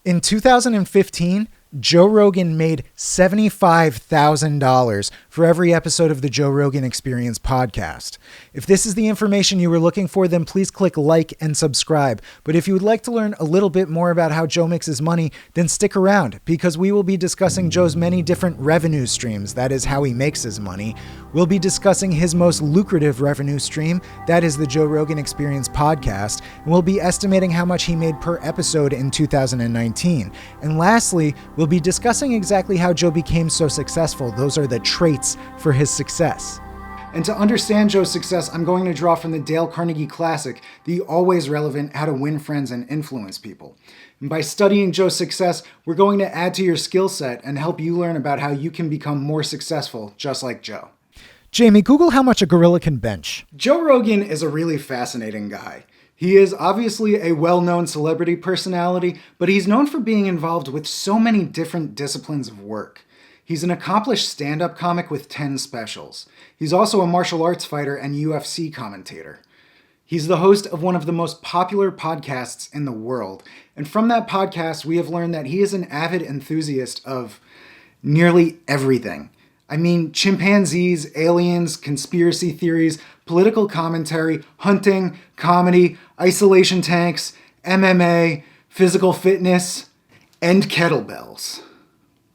In 2015, Joe Rogan made $75,000 for every episode of the Joe Rogan Experience podcast. If this is the information you were looking for, then please click like and subscribe. But if you would like to learn a little bit more about how Joe makes his money, then stick around, because we will be discussing Joe's many different revenue streams. That is how he makes his money. We'll be discussing his most lucrative revenue stream. That is the Joe Rogan Experience podcast. And we'll be estimating how much he made per episode in 2019. And lastly, we'll be discussing exactly how Joe became so successful. Those are the traits for his success. And to understand Joe's success, I'm going to draw from the Dale Carnegie classic, the always relevant How to Win Friends and Influence People. And by studying Joe's success, we're going to add to your skill set and help you learn about how you can become more successful, just like Joe. Jamie, Google how much a gorilla can bench. Joe Rogan is a really fascinating guy. He is obviously a well-known celebrity personality, but he's known for being involved with so many different disciplines of work. He's an accomplished stand-up comic with 10 specials. He's also a martial arts fighter and UFC commentator. He's the host of one of the most popular podcasts in the world. And from that podcast, we have learned that he is an avid enthusiast of nearly everything. I mean, chimpanzees, aliens, conspiracy theories, political commentary, hunting, comedy, isolation tanks, MMA, physical fitness, and kettlebells.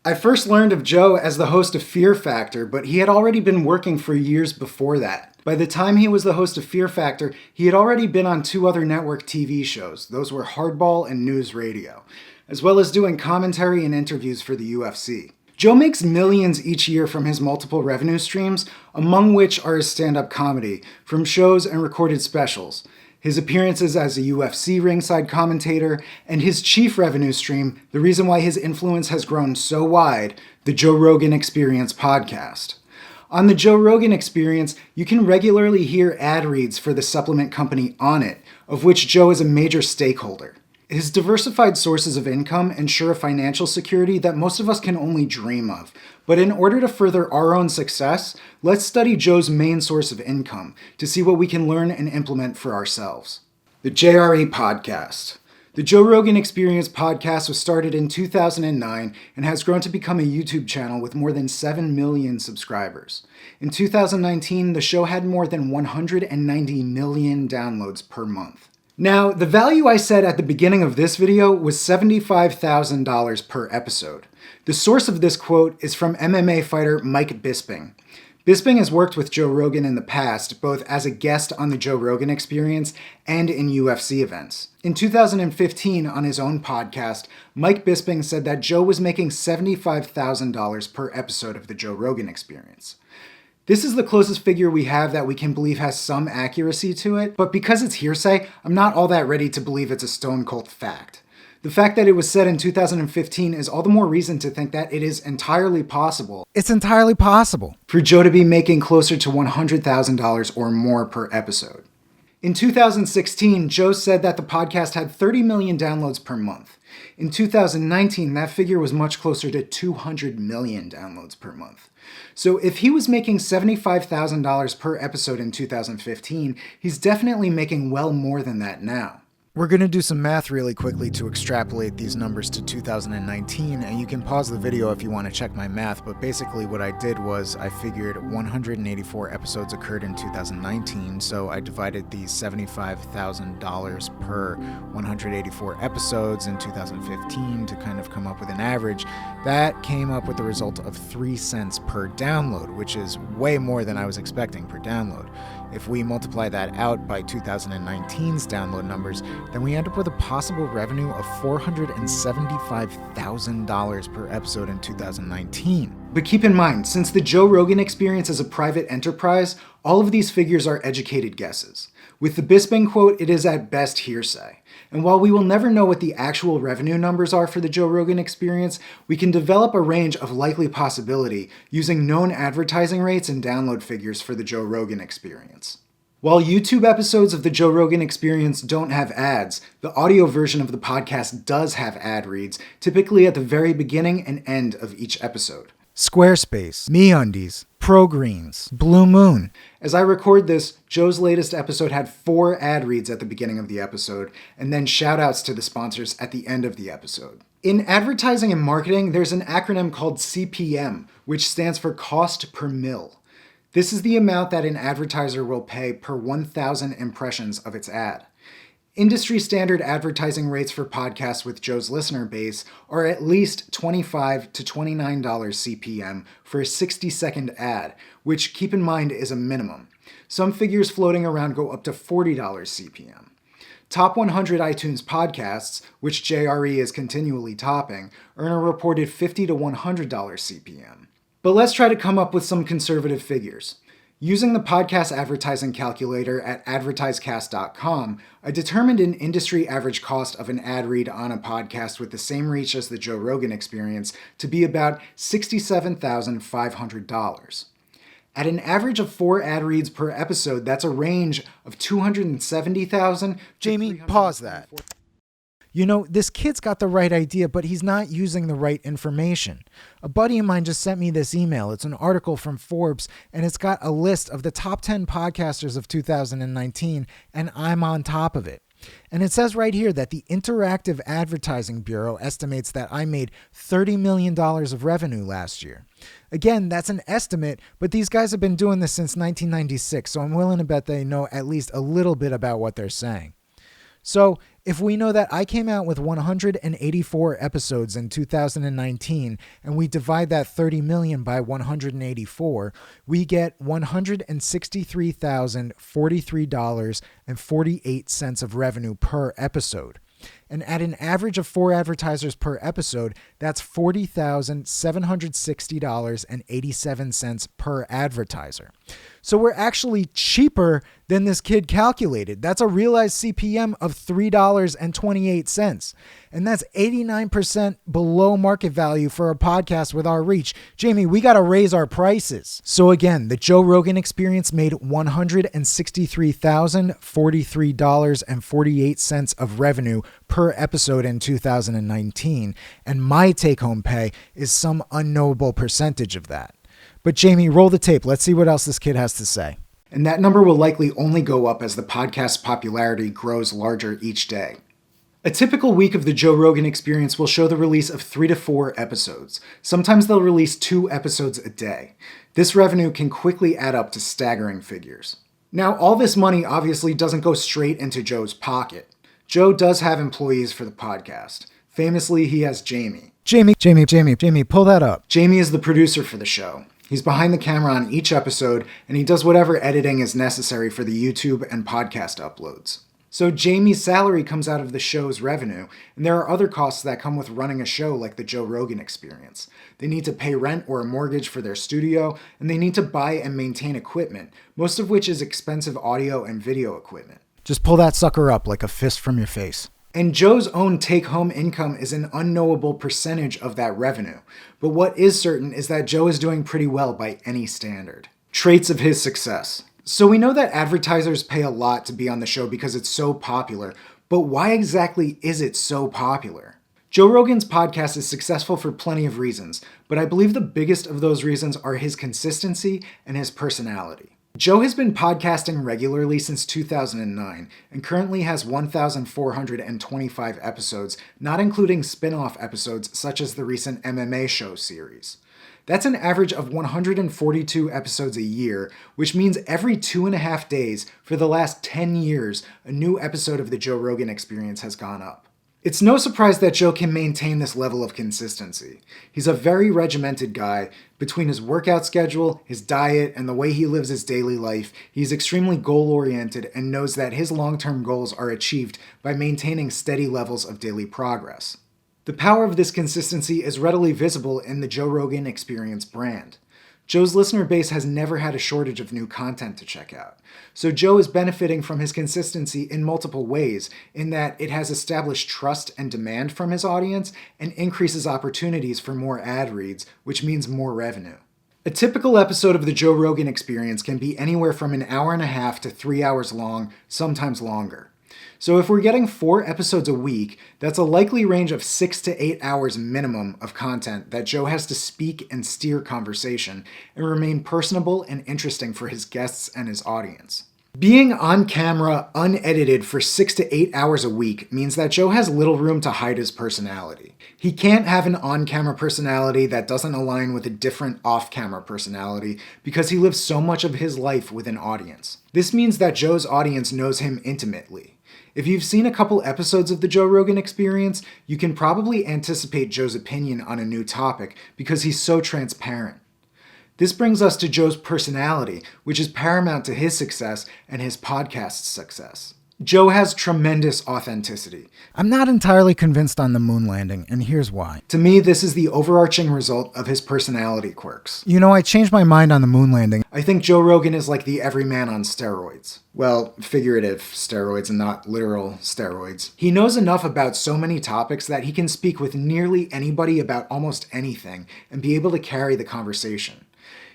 I first learned of Joe as the host of Fear Factor, but he had already been working for years before that. By the time he was the host of Fear Factor, he had already been on 2 other network TV shows. Those were Hardball and News Radio, as well as doing commentary and interviews for the UFC. Joe makes millions each year from his multiple revenue streams, among which are his stand-up comedy, from shows and recorded specials, his appearances as a UFC ringside commentator, and his chief revenue stream, the reason why his influence has grown so wide, the Joe Rogan Experience podcast. On the Joe Rogan Experience, you can regularly hear ad reads for the supplement company Onnit, of which Joe is a major stakeholder. His diversified sources of income ensure a financial security that most of us can only dream of. But in order to further our own success, let's study Joe's main source of income to see what we can learn and implement for ourselves. The JRE Podcast. The Joe Rogan Experience podcast was started in 2009 and has grown to become a YouTube channel with more than 7 million subscribers. In 2019, the show had more than 190 million downloads per month. Now, the value I said at the beginning of this video was $75,000 per episode. The source of this quote is from MMA fighter Mike Bisping. Bisping has worked with Joe Rogan in the past, both as a guest on the Joe Rogan Experience and in UFC events. In 2015, on his own podcast, Mike Bisping said that Joe was making $75,000 per episode of the Joe Rogan Experience. This is the closest figure we have that we can believe has some accuracy to it, but because it's hearsay, I'm not all that ready to believe it's a stone cold fact. The fact that it was said in 2015 is all the more reason to think that it is entirely possible. It's entirely possible for Joe to be making closer to $100,000 or more per episode. In 2016, Joe said that the podcast had 30 million downloads per month. In 2019, that figure was much closer to 200 million downloads per month. So if he was making $75,000 per episode in 2015, he's definitely making well more than that now. We're going to do some math really quickly to extrapolate these numbers to 2019, and you can pause the video if you want to check my math, but basically what I did was I figured 184 episodes occurred in 2019, so I divided the $75,000 per 184 episodes in 2015 to kind of come up with an average. That came up with the result of 3 cents per download, which is way more than I was expecting per download. If we multiply that out by 2019's download numbers, then we end up with a possible revenue of $475,000 per episode in 2019. But keep in mind, since the Joe Rogan Experience is a private enterprise, all of these figures are educated guesses. With the Bisping quote, it is at best hearsay. And while we will never know what the actual revenue numbers are for the Joe Rogan Experience, we can develop a range of likely possibility using known advertising rates and download figures for the Joe Rogan Experience. While YouTube episodes of the Joe Rogan Experience don't have ads, the audio version of the podcast does have ad reads, typically at the very beginning and end of each episode. Squarespace, MeUndies, ProGreens, Blue Moon. As I record this, Joe's latest episode had 4 ad reads at the beginning of the episode, and then shoutouts to the sponsors at the end of the episode. In advertising and marketing, there's an acronym called CPM, which stands for cost per mil. This is the amount that an advertiser will pay per 1,000 impressions of its ad. Industry standard advertising rates for podcasts with Joe's listener base are at least $25 to $29 CPM for a 60-second ad, which, keep in mind, is a minimum. Some figures floating around go up to $40 CPM. Top 100 iTunes podcasts, which JRE is continually topping, earn a reported $50 to $100 CPM. But let's try to come up with some conservative figures. Using the podcast advertising calculator at advertisecast.com, I determined an industry average cost of an ad read on a podcast with the same reach as the Joe Rogan Experience to be about $67,500. At an average of 4 ad reads per episode, that's a range of $270,000. Jamie, pause that. You know, this kid's got the right idea, but he's not using the right information. A buddy of mine just sent me this email. It's an article from Forbes, and it's got a list of the top 10 podcasters of 2019, and I'm on top of it. And it says right here that the Interactive Advertising Bureau estimates that I made $30 million of revenue last year. Again, that's an estimate, but these guys have been doing this since 1996, so I'm willing to bet they know at least a little bit about what they're saying. So if we know that I came out with 184 episodes in 2019 and we divide that 30 million by 184, we get $163,043.48 of revenue per episode. And at an average of 4 advertisers per episode, that's $40,760.87 per advertiser. So we're actually cheaper than this kid calculated. That's a realized CPM of $3.28. And that's 89% below market value for a podcast with our reach. Jamie, we got to raise our prices. So again, the Joe Rogan Experience made $163,043.48 of revenue per episode in 2019. And my take-home pay is some unknowable percentage of that. But Jamie, roll the tape. Let's see what else this kid has to say. And that number will likely only go up as the podcast's popularity grows larger each day. A typical week of the Joe Rogan Experience will show the release of 3 to 4 episodes. Sometimes they'll release 2 episodes a day. This revenue can quickly add up to staggering figures. Now, all this money obviously doesn't go straight into Joe's pocket. Joe does have employees for the podcast. Famously, he has Jamie. Jamie, pull that up. Jamie is the producer for the show. He's behind the camera on each episode, and he does whatever editing is necessary for the YouTube and podcast uploads. So Jamie's salary comes out of the show's revenue, and there are other costs that come with running a show like the Joe Rogan Experience. They need to pay rent or a mortgage for their studio, and they need to buy and maintain equipment, most of which is expensive audio and video equipment. Just pull that sucker up like a fist from your face. And Joe's own take-home income is an unknowable percentage of that revenue. But what is certain is that Joe is doing pretty well by any standard. Traits of his success. So we know that advertisers pay a lot to be on the show because it's so popular, but why exactly is it so popular? Joe Rogan's podcast is successful for plenty of reasons, but I believe the biggest of those reasons are his consistency and his personality. Joe has been podcasting regularly since 2009 and currently has 1,425 episodes, not including spin-off episodes such as the recent MMA show series. That's an average of 142 episodes a year, which means every 2.5 days for the last 10 years, a new episode of the Joe Rogan Experience has gone up. It's no surprise that Joe can maintain this level of consistency. He's a very regimented guy. Between his workout schedule, his diet, and the way he lives his daily life, he's extremely goal-oriented and knows that his long-term goals are achieved by maintaining steady levels of daily progress. The power of this consistency is readily visible in the Joe Rogan Experience brand. Joe's listener base has never had a shortage of new content to check out. So Joe is benefiting from his consistency in multiple ways, in that it has established trust and demand from his audience and increases opportunities for more ad reads, which means more revenue. A typical episode of the Joe Rogan Experience can be anywhere from 1.5 hours to 3 hours long, sometimes longer. So if we're getting 4 episodes a week, that's a likely range of 6 to 8 hours minimum of content that Joe has to speak and steer conversation and remain personable and interesting for his guests and his audience. Being on camera, unedited for 6 to 8 hours a week means that Joe has little room to hide his personality. He can't have an on-camera personality that doesn't align with a different off-camera personality because he lives so much of his life with an audience. This means that Joe's audience knows him intimately. If you've seen a couple episodes of the Joe Rogan Experience, you can probably anticipate Joe's opinion on a new topic because he's so transparent. This brings us to Joe's personality, which is paramount to his success and his podcast's success. Joe has tremendous authenticity. I'm not entirely convinced on the moon landing, and here's why. To me, this is the overarching result of his personality quirks. You know, I changed my mind on the moon landing. I think Joe Rogan is like the everyman on steroids. Well, figurative steroids and not literal steroids. He knows enough about so many topics that he can speak with nearly anybody about almost anything and be able to carry the conversation.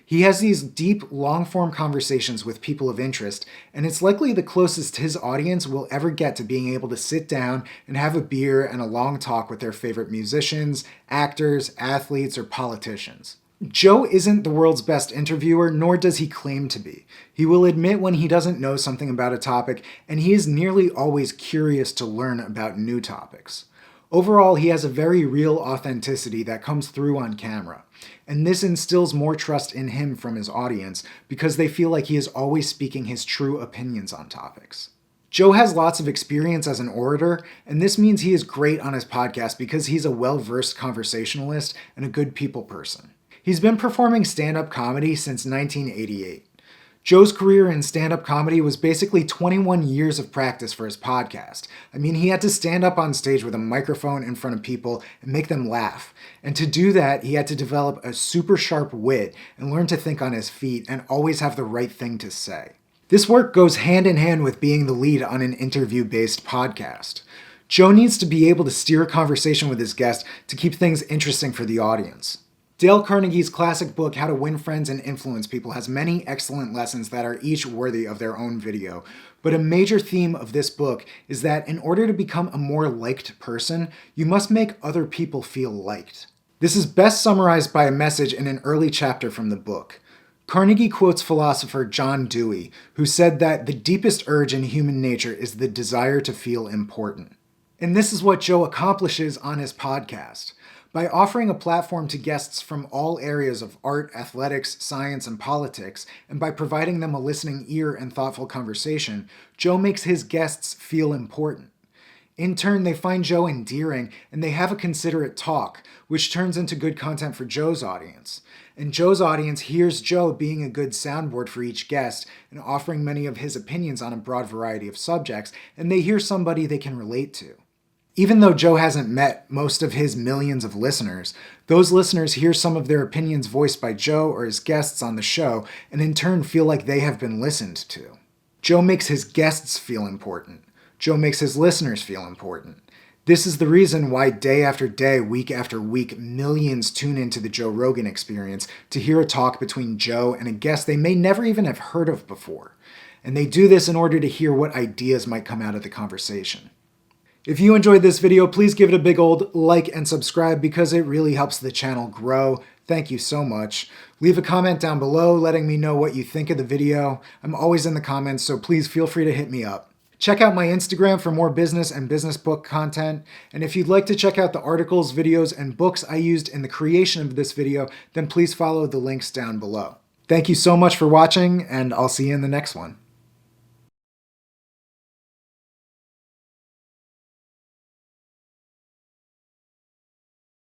He has these deep, long-form conversations with people of interest, and it's likely the closest his audience will ever get to being able to sit down and have a beer and a long talk with their favorite musicians, actors, athletes, or politicians. Joe isn't the world's best interviewer, nor does he claim to be. He will admit when he doesn't know something about a topic, and he is nearly always curious to learn about new topics. Overall, he has a very real authenticity that comes through on camera, and this instills more trust in him from his audience because they feel like he is always speaking his true opinions on topics. Joe has lots of experience as an orator, and this means he is great on his podcast because he's a well-versed conversationalist and a good people person. He's been performing stand-up comedy since 1988. Joe's career in stand-up comedy was basically 21 years of practice for his podcast. I mean, he had to stand up on stage with a microphone in front of people and make them laugh. And to do that, he had to develop a super sharp wit and learn to think on his feet and always have the right thing to say. This work goes hand in hand with being the lead on an interview-based podcast. Joe needs to be able to steer a conversation with his guest to keep things interesting for the audience. Dale Carnegie's classic book, How to Win Friends and Influence People, has many excellent lessons that are each worthy of their own video. But a major theme of this book is that in order to become a more liked person, you must make other people feel liked. This is best summarized by a message in an early chapter from the book. Carnegie quotes philosopher John Dewey, who said that the deepest urge in human nature is the desire to feel important. And this is what Joe accomplishes on his podcast. By offering a platform to guests from all areas of art, athletics, science, and politics, and by providing them a listening ear and thoughtful conversation, Joe makes his guests feel important. In turn, they find Joe endearing, and they have a considerate talk, which turns into good content for Joe's audience. And Joe's audience hears Joe being a good soundboard for each guest and offering many of his opinions on a broad variety of subjects, and they hear somebody they can relate to. Even though Joe hasn't met most of his millions of listeners, those listeners hear some of their opinions voiced by Joe or his guests on the show and in turn feel like they have been listened to. Joe makes his guests feel important. Joe makes his listeners feel important. This is the reason why day after day, week after week, millions tune into the Joe Rogan Experience to hear a talk between Joe and a guest they may never even have heard of before. And they do this in order to hear what ideas might come out of the conversation. If you enjoyed this video, please give it a big old like and subscribe because it really helps the channel grow. Thank you so much. Leave a comment down below letting me know what you think of the video. I'm always in the comments, so please feel free to hit me up. Check out my Instagram for more business and business book content. And if you'd like to check out the articles, videos, and books I used in the creation of this video, then please follow the links down below. Thank you so much for watching, and I'll see you in the next one.